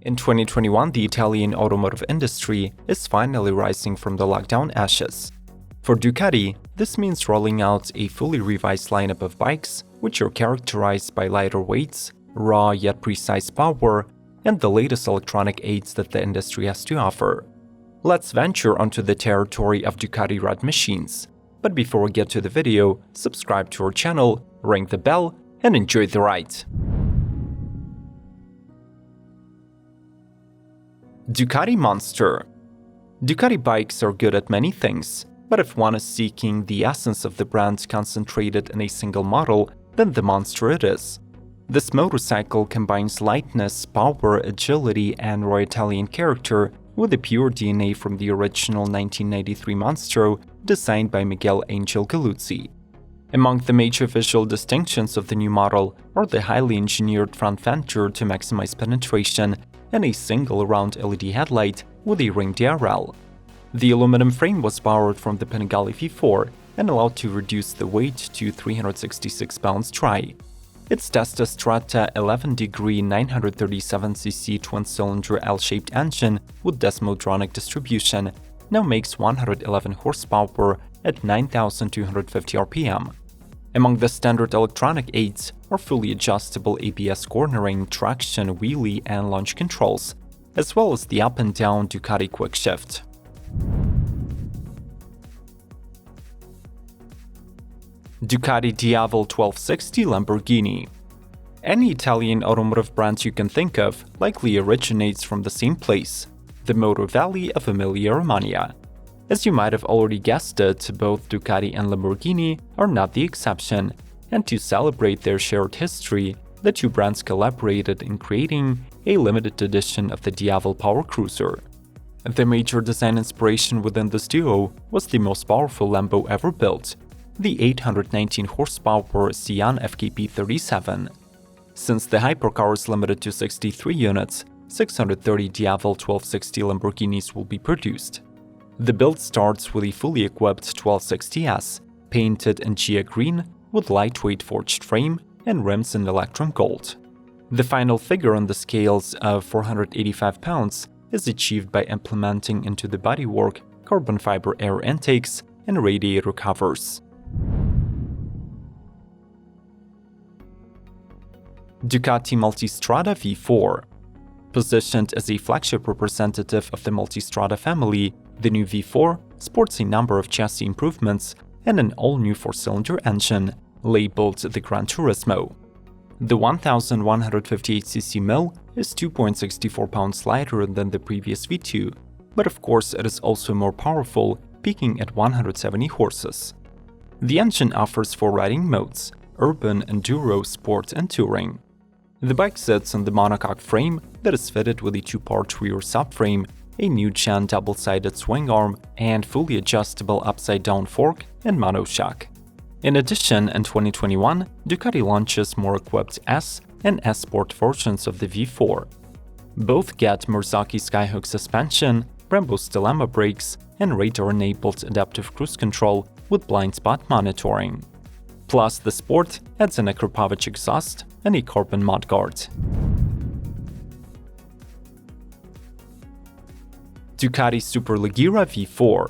In 2021, the Italian automotive industry is finally rising from the lockdown ashes. For Ducati, this means rolling out a fully revised lineup of bikes, which are characterized by lighter weights, raw yet precise power, and the latest electronic aids that the industry has to offer. Let's venture onto the territory of Ducati Red machines. But before we get to the video, subscribe to our channel, ring the bell, and enjoy the ride. Ducati Monster. Ducati bikes are good at many things, but if one is seeking the essence of the brand concentrated in a single model, then the Monster it is. This motorcycle combines lightness, power, agility, and raw Italian character with the pure DNA from the original 1993 Monstro designed by Miguel Angel Galluzzi. Among the major visual distinctions of the new model are the highly engineered front fender to maximize penetration and a single round LED headlight with a ring Diavel. The aluminum frame was borrowed from the Panigale V4 and allowed to reduce the weight to 366 pounds dry. Its Testa Strata 11-degree 937cc twin-cylinder L-shaped engine with Desmodronic distribution now makes 111 horsepower at 9,250 rpm. Among the standard electronic aids are fully adjustable ABS cornering, traction, wheelie, and launch controls, as well as the up and down Ducati quick shift. Ducati Diavel 1260 Lamborghini. Any Italian automotive brand you can think of likely originates from the same place, the Motor Valley of Emilia-Romagna. As you might have already guessed it, both Ducati and Lamborghini are not the exception, and to celebrate their shared history, the two brands collaborated in creating a limited edition of the Diavel power cruiser. The major design inspiration within this duo was the most powerful Lambo ever built, the 819 horsepower Sian FKP37. Since the hypercar is limited to 63 units, 630 Diavel 1260 Lamborghinis will be produced. The build starts with a fully equipped 1260S, painted in Gia green with lightweight forged frame and rims in electrum gold. The final figure on the scales of 485 pounds is achieved by implementing into the bodywork carbon fiber air intakes and radiator covers. Ducati Multistrada V4. Positioned as a flagship representative of the Multistrada family, the new V4 sports a number of chassis improvements and an all-new four-cylinder engine, labeled the Gran Turismo. The 1158cc mill is 2.64 pounds lighter than the previous V2, but of course it is also more powerful, peaking at 170 horses. The engine offers four riding modes: urban, enduro, sport, and touring. The bike sits on the monocoque frame that is fitted with a two-part rear subframe, a new-gen double-sided swing arm, and fully adjustable upside-down fork and monoshock. In addition, in 2021, Ducati launches more equipped S and S Sport versions of the V4. Both get Marzocchi Skyhook suspension, Brembo's Dilemma brakes, and radar-enabled adaptive cruise control with blind spot monitoring. Plus, the Sport adds an Akrapovic exhaust and a carbon mudguard. Ducati Superleggera V4.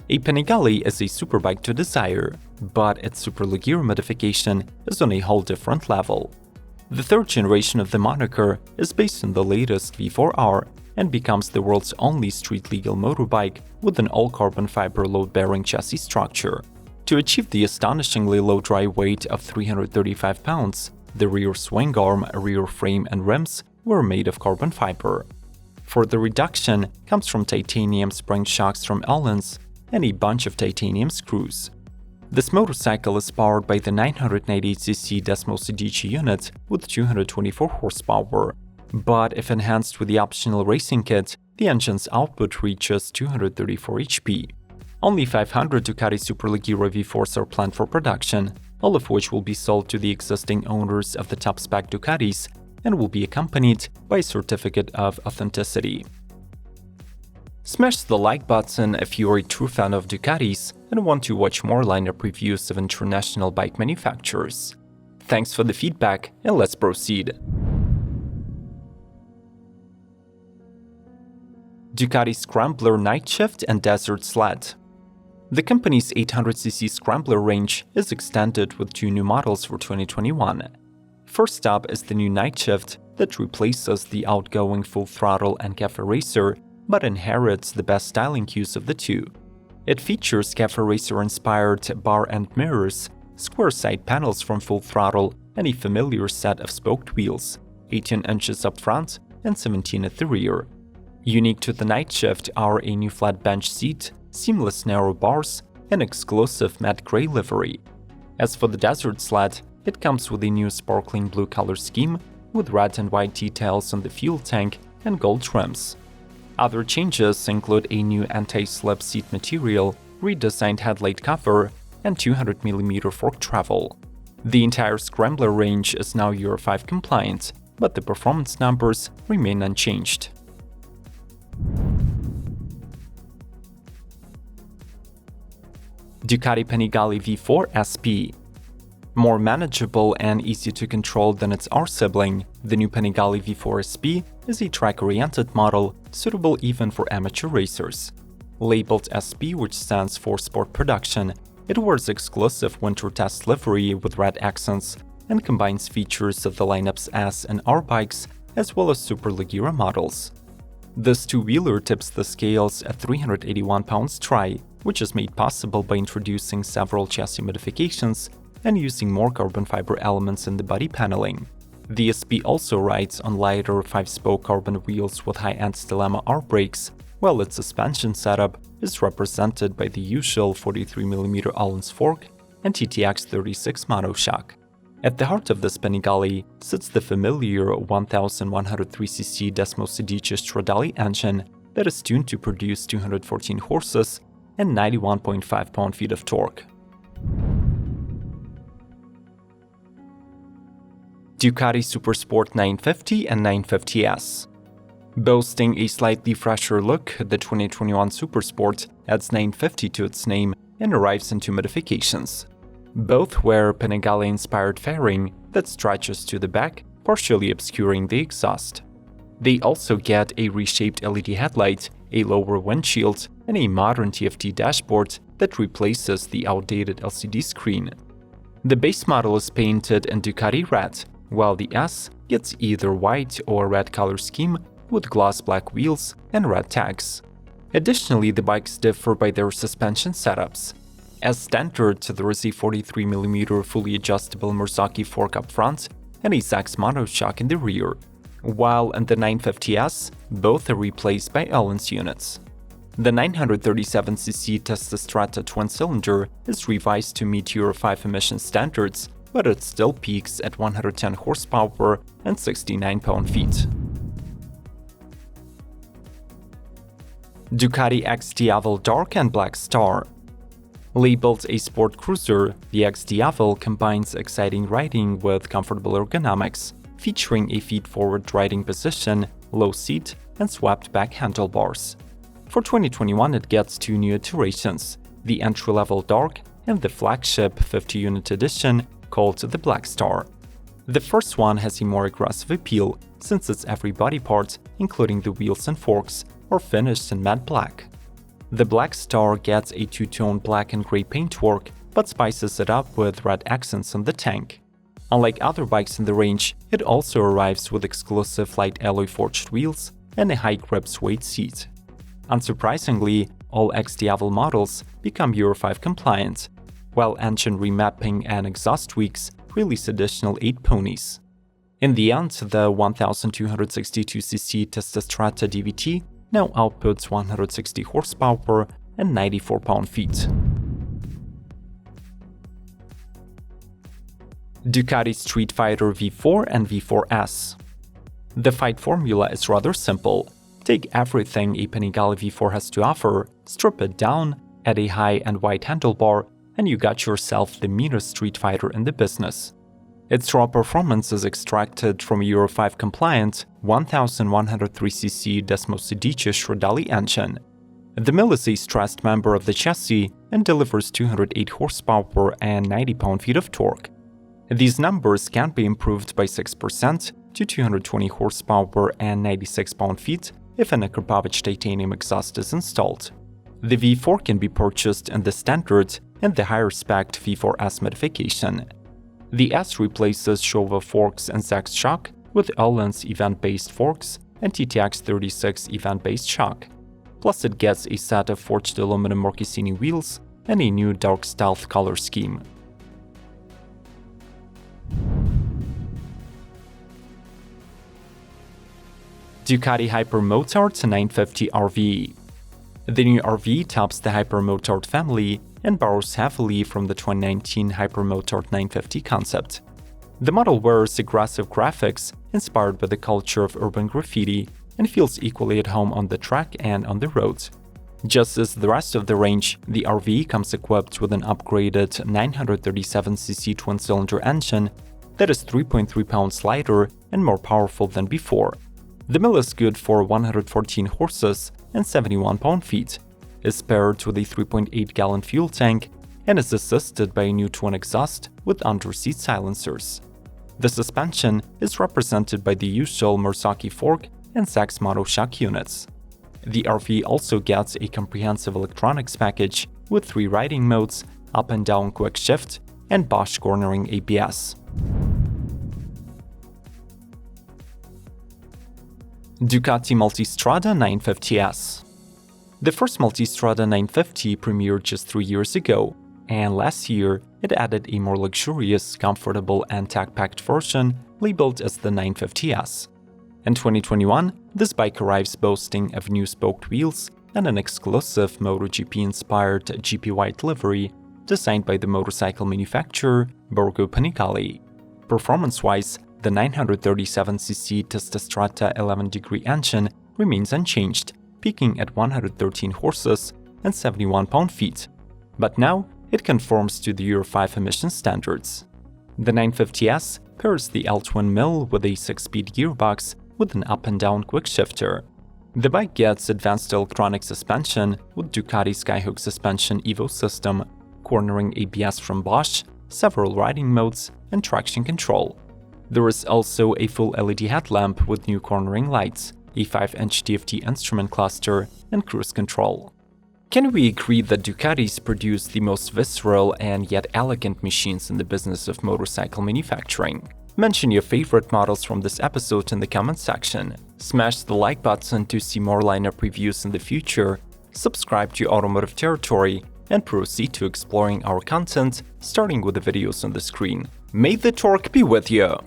A Panigale is a superbike to desire, but its Superleggera modification is on a whole different level. The third generation of the moniker is based on the latest V4R and becomes the world's only street-legal motorbike with an all-carbon fiber load-bearing chassis structure. To achieve the astonishingly low dry weight of 335 pounds, the rear swing arm, rear frame, and rims were made of carbon fiber. For the reduction comes from titanium spring shocks from Allen's and a bunch of titanium screws. This motorcycle is powered by the 998cc Desmo Sedici unit with 224 horsepower, but if enhanced with the optional racing kit, the engine's output reaches 234 HP. Only 500 Ducati Superleggera V4s are planned for production, all of which will be sold to the existing owners of the top-spec Ducatis and will be accompanied by a certificate of authenticity. Smash the like button if you are a true fan of Ducatis and want to watch more lineup reviews of international bike manufacturers. Thanks for the feedback, and let's proceed. Ducati Scrambler Night Shift and Desert Sled. The company's 800cc Scrambler range is extended with 2 new models for 2021. First up is the new Night Shift that replaces the outgoing full throttle and cafe racer, but inherits the best styling cues of the two. It features cafe racer-inspired bar and mirrors, square side panels from full throttle, and a familiar set of spoked wheels, 18 inches up front and 17 at the rear. Unique to the Night Shift are a new flat bench seat, seamless narrow bars, and exclusive matte gray livery. As for the Desert Sled, it comes with a new sparkling blue color scheme with red and white details on the fuel tank and gold trims. Other changes include a new anti-slip seat material, redesigned headlight cover, and 200mm fork travel. The entire Scrambler range is now Euro 5 compliant, but the performance numbers remain unchanged. Ducati Panigale V4 SP. More manageable and easy to control than its R sibling, the new Panigale V4 SP is a track-oriented model suitable even for amateur racers. Labeled SP, which stands for Sport Production, it wears exclusive winter test livery with red accents and combines features of the lineup's S and R bikes as well as Superleggera models. This two-wheeler tips the scales at 381 pounds dry, which is made possible by introducing several chassis modifications and using more carbon fiber elements in the body paneling. The SP also rides on lighter 5-spoke carbon wheels with high-end Stellema R brakes, while its suspension setup is represented by the usual 43mm Allen's fork and TTX 36 monoshock. At the heart of this Panigale sits the familiar 1103cc Desmosedici Stradale engine that is tuned to produce 214 horses and 91.5 pound-feet of torque. Ducati Supersport 950 and 950S. Boasting a slightly fresher look, the 2021 Supersport adds 950 to its name and arrives in 2 modifications. Both wear Panigale-inspired fairing that stretches to the back, partially obscuring the exhaust. They also get a reshaped LED headlight, a lower windshield, and a modern TFT dashboard that replaces the outdated LCD screen. The base model is painted in Ducati Red, while the S gets either white or red color scheme with gloss black wheels and red tags. Additionally, the bikes differ by their suspension setups. As standard, there is a 43mm fully adjustable Marzocchi fork up front and a Sachs monoshock in the rear, while in the 950S, both are replaced by Allen's units. The 937cc Testastrata twin-cylinder is revised to meet Euro 5 emission standards, but it still peaks at 110 horsepower and 69 pound-feet. Ducati X Diavel Dark and Black Star. Labeled a sport cruiser, the X Diavel combines exciting riding with comfortable ergonomics, featuring a feet-forward riding position, low seat, and swept-back handlebars. For 2021, it gets 2 new iterations, the entry-level Dark and the flagship 50-unit edition called the Black Star. The first one has a more aggressive appeal, since its every body part, including the wheels and forks, are finished in matte black. The Black Star gets a 2-tone black and gray paintwork, but spices it up with red accents on the tank. Unlike other bikes in the range, it also arrives with exclusive light alloy forged wheels and a high-grip suede seat. Unsurprisingly, all X Diavel models become Euro 5 compliant, while engine remapping and exhaust tweaks release additional 8 ponies. In the end, the 1262cc Testastrata DVT now outputs 160 horsepower and 94 pound-feet. Ducati Street Fighter V4 and V4S. The fight formula is rather simple. Take everything a Panigale V4 has to offer, strip it down, add a high and wide handlebar, and you got yourself the meanest street fighter in the business. Its raw performance is extracted from a Euro 5 compliant 1103cc Desmosedici Stradale engine. The mill is a stressed member of the chassis and delivers 208 horsepower and 90 pound-feet of torque. These numbers can be improved by 6% to 220 horsepower and 96 pound-feet if an Akrapovic titanium exhaust is installed. The V4 can be purchased in the standard and the higher-spec V4S modification. The S replaces Showa forks and Zax shock with Öhlins event-based forks and TTX 36 event-based shock. Plus it gets a set of forged aluminum Morchesini wheels and a new dark stealth color scheme. Ducati Hypermotard 950 RV. The new RV tops the Hypermotard family and borrows heavily from the 2019 Hypermotard 950 concept. The model wears aggressive graphics inspired by the culture of urban graffiti and feels equally at home on the track and on the road. Just as the rest of the range, the RV comes equipped with an upgraded 937cc twin-cylinder engine that is 3.3 pounds lighter and more powerful than before. The mill is good for 114 horses and 71 pound-feet, is paired with a 3.8-gallon fuel tank, and is assisted by a new twin exhaust with under-seat silencers. The suspension is represented by the usual Marzocchi fork and Zax monoshock units. The RV also gets a comprehensive electronics package with 3 riding modes, up and down quick shift, and Bosch cornering ABS. Ducati Multistrada 950S. The first Multistrada 950 premiered just 3 years ago, and last year it added a more luxurious, comfortable and tech-packed version labeled as the 950S. In 2021, this bike arrives boasting of new spoked wheels and an exclusive MotoGP-inspired GP white livery designed by the motorcycle manufacturer Borgo Panigale. Performance-wise, the 937cc Testastrada 11-degree engine remains unchanged, peaking at 113 horses and 71 pound-feet. But now, it conforms to the Euro 5 emission standards. The 950S pairs the L-twin mill with a 6-speed gearbox with an up-and-down quick-shifter. The bike gets advanced electronic suspension with Ducati Skyhook suspension Evo system, cornering ABS from Bosch, several riding modes, and traction control. There is also a full LED headlamp with new cornering lights, a 5-inch DFT instrument cluster, and cruise control. Can we agree that Ducatis produce the most visceral and yet elegant machines in the business of motorcycle manufacturing? Mention your favorite models from this episode in the comment section. Smash the like button to see more lineup reviews in the future, subscribe to Automotive Territory, and proceed to exploring our content, starting with the videos on the screen. May the torque be with you!